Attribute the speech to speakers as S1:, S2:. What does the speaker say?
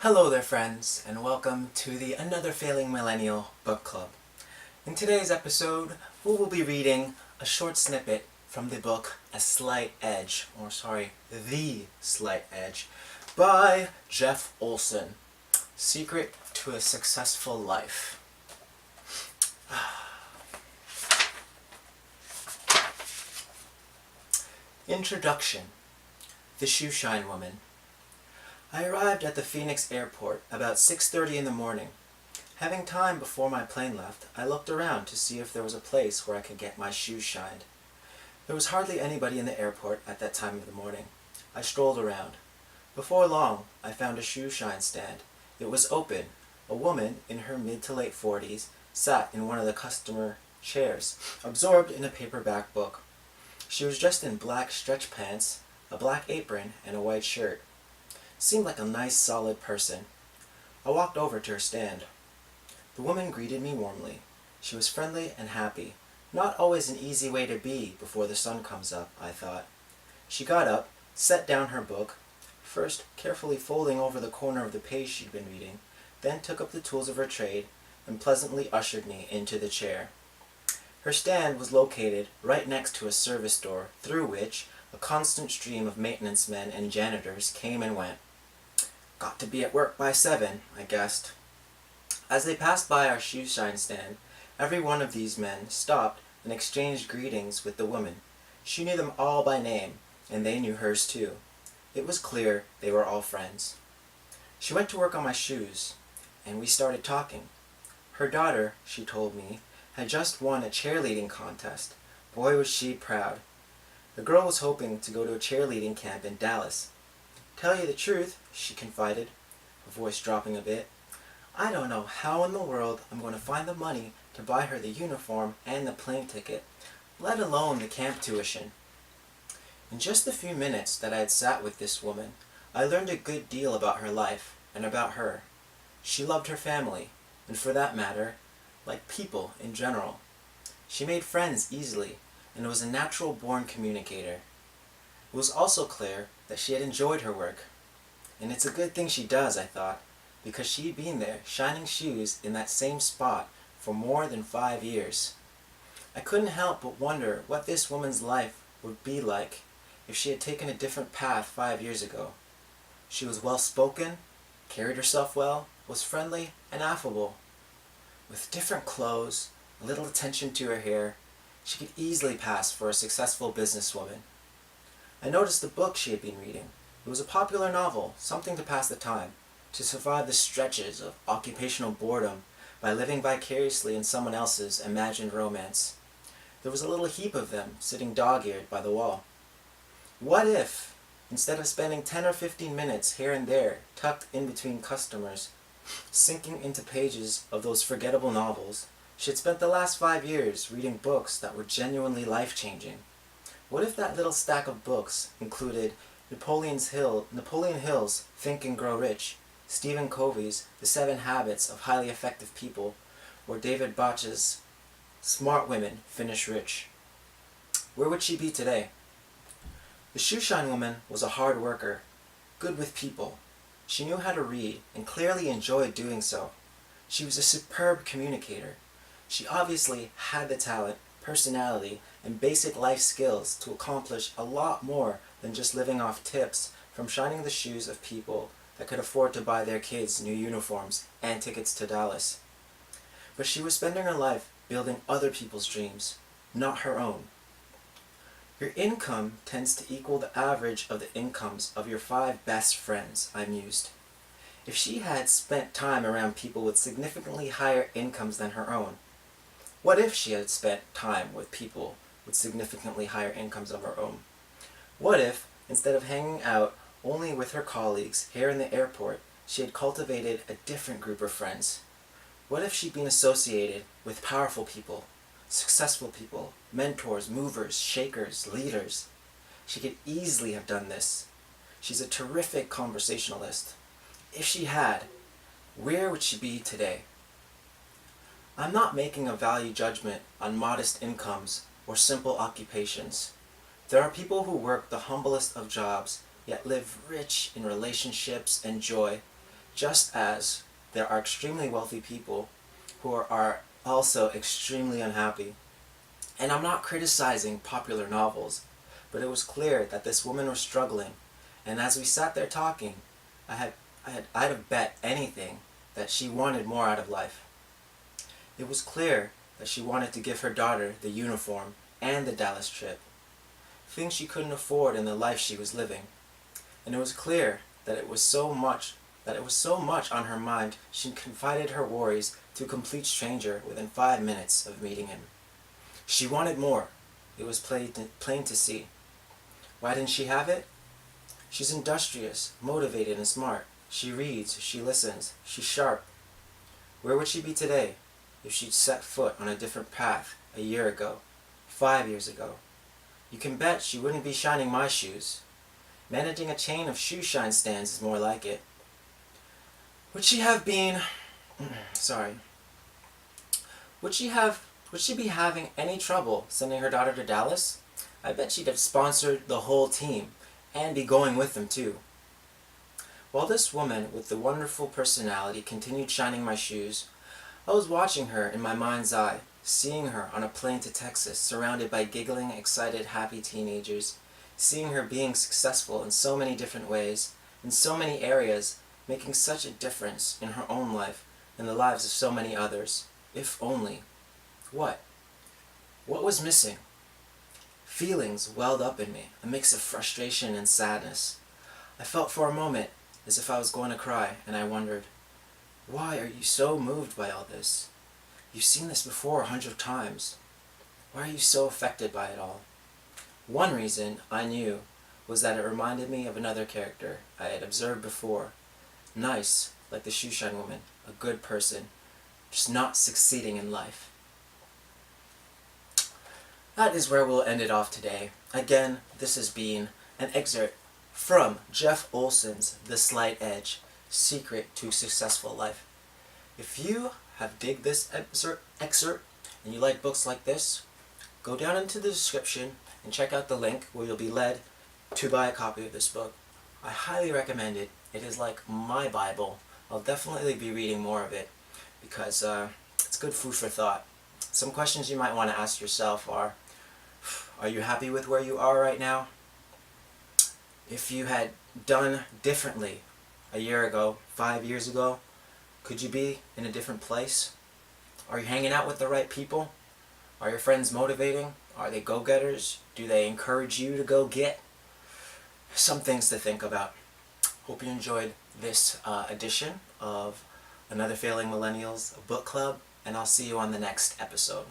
S1: Hello there friends, and welcome to the Another Failing Millennial book club. In today's episode, we will be reading a short snippet from the book The Slight Edge, by Jeff Olson, Secret to a Successful Life. Introduction. The Shoeshine Woman. I arrived at the Phoenix airport about 6:30 in the morning. Having time before my plane left, I looked around to see if there was a place where I could get my shoes shined. There was hardly anybody in the airport at that time of the morning. I strolled around. Before long, I found a shoe shine stand. It was open. A woman in her mid to late 40s sat in one of the customer chairs, absorbed in a paperback book. She was dressed in black stretch pants, a black apron, and a white shirt. Seemed like a nice, solid person. I walked over to her stand. The woman greeted me warmly. She was friendly and happy. Not always an easy way to be before the sun comes up, I thought. She got up, set down her book, first carefully folding over the corner of the page she'd been reading, then took up the tools of her trade and pleasantly ushered me into the chair. Her stand was located right next to a service door through which a constant stream of maintenance men and janitors came and went. Got to be at work by 7, I guessed. As they passed by our shoe shine stand, every one of these men stopped and exchanged greetings with the woman. She knew them all by name, and they knew hers too. It was clear they were all friends. She went to work on my shoes, and we started talking. Her daughter, she told me, had just won a cheerleading contest. Boy, was she proud. The girl was hoping to go to a cheerleading camp in Dallas. Tell you the truth, she confided, her voice dropping a bit, I don't know how in the world I'm going to find the money to buy her the uniform and the plane ticket, let alone the camp tuition. In just the few minutes that I had sat with this woman, I learned a good deal about her life and about her. She loved her family, and for that matter, like people in general. She made friends easily, and was a natural-born communicator. It was also clear that she had enjoyed her work. And it's a good thing she does, I thought, because she'd been there, shining shoes in that same spot for more than 5 years. I couldn't help but wonder what this woman's life would be like if she had taken a different path 5 years ago. She was well-spoken, carried herself well, was friendly and affable. With different clothes, a little attention to her hair, she could easily pass for a successful businesswoman. I noticed the book she had been reading. It was a popular novel, something to pass the time, to survive the stretches of occupational boredom by living vicariously in someone else's imagined romance. There was a little heap of them sitting dog-eared by the wall. What if, instead of spending 10 or 15 minutes here and there tucked in between customers, sinking into pages of those forgettable novels, she had spent the last 5 years reading books that were genuinely life-changing? What if that little stack of books included Napoleon Hill's Think and Grow Rich, Stephen Covey's The 7 Habits of Highly Effective People, or David Bach's Smart Women Finish Rich? Where would she be today? The Shoeshine Woman was a hard worker, good with people. She knew how to read and clearly enjoyed doing so. She was a superb communicator. She obviously had the talent, personality, and basic life skills to accomplish a lot more than just living off tips from shining the shoes of people that could afford to buy their kids new uniforms and tickets to Dallas. But she was spending her life building other people's dreams, not her own. Your income tends to equal the average of the incomes of your 5 best friends, I mused. If she had spent time around people with significantly higher incomes than her own, what if she had spent time with people with significantly higher incomes of her own? What if, instead of hanging out only with her colleagues here in the airport, she had cultivated a different group of friends? What if she'd been associated with powerful people, successful people, mentors, movers, shakers, leaders? She could easily have done this. She's a terrific conversationalist. If she had, where would she be today? I'm not making a value judgment on modest incomes or simple occupations. There are people who work the humblest of jobs, yet live rich in relationships and joy. just as there are extremely wealthy people who are also extremely unhappy. And I'm not criticizing popular novels, but it was clear that this woman was struggling, and as we sat there talking, I'd have bet anything that she wanted more out of life. It was clear that she wanted to give her daughter the uniform and the Dallas trip, things she couldn't afford in the life she was living. And it was clear that it was so much on her mind she confided her worries to a complete stranger within 5 minutes of meeting him. She wanted more. It was plain to see. Why didn't she have it? She's industrious, motivated, and smart. She reads, she listens, she's sharp. Where would she be today if she'd set foot on a different path a year ago, 5 years ago? You can bet she wouldn't be shining my shoes. Managing a chain of shoe shine stands is more like it. Would she be having any trouble sending her daughter to Dallas? I bet she'd have sponsored the whole team, and be going with them too. While this woman with the wonderful personality continued shining my shoes, I was watching her in my mind's eye, seeing her on a plane to Texas, surrounded by giggling, excited, happy teenagers, seeing her being successful in so many different ways, in so many areas, making such a difference in her own life and the lives of so many others. If only. What? What was missing? Feelings welled up in me, a mix of frustration and sadness. I felt for a moment as if I was going to cry, and I wondered, why are you so moved by all this? You've seen this before 100 times. Why are you so affected by it all? One reason I knew was that it reminded me of another character I had observed before. Nice, like the shoeshine woman, a good person, just not succeeding in life. That is where we'll end it off today. Again, this has been an excerpt from Jeff Olson's The Slight Edge, Secret to Successful Life. If you have digged this excerpt and you like books like this, go down into the description and check out the link where you'll be led to buy a copy of this book. I highly recommend it. It is like my Bible. I'll definitely be reading more of it because it's good food for thought. Some questions you might want to ask yourself are you happy with where you are right now? If you had done differently a year ago, 5 years ago, could you be in a different place? Are you hanging out with the right people? Are your friends motivating? Are they go-getters? Do they encourage you to go get? Some things to think about. Hope you enjoyed this edition of Another Failing Millennials Book Club, and I'll see you on the next episode.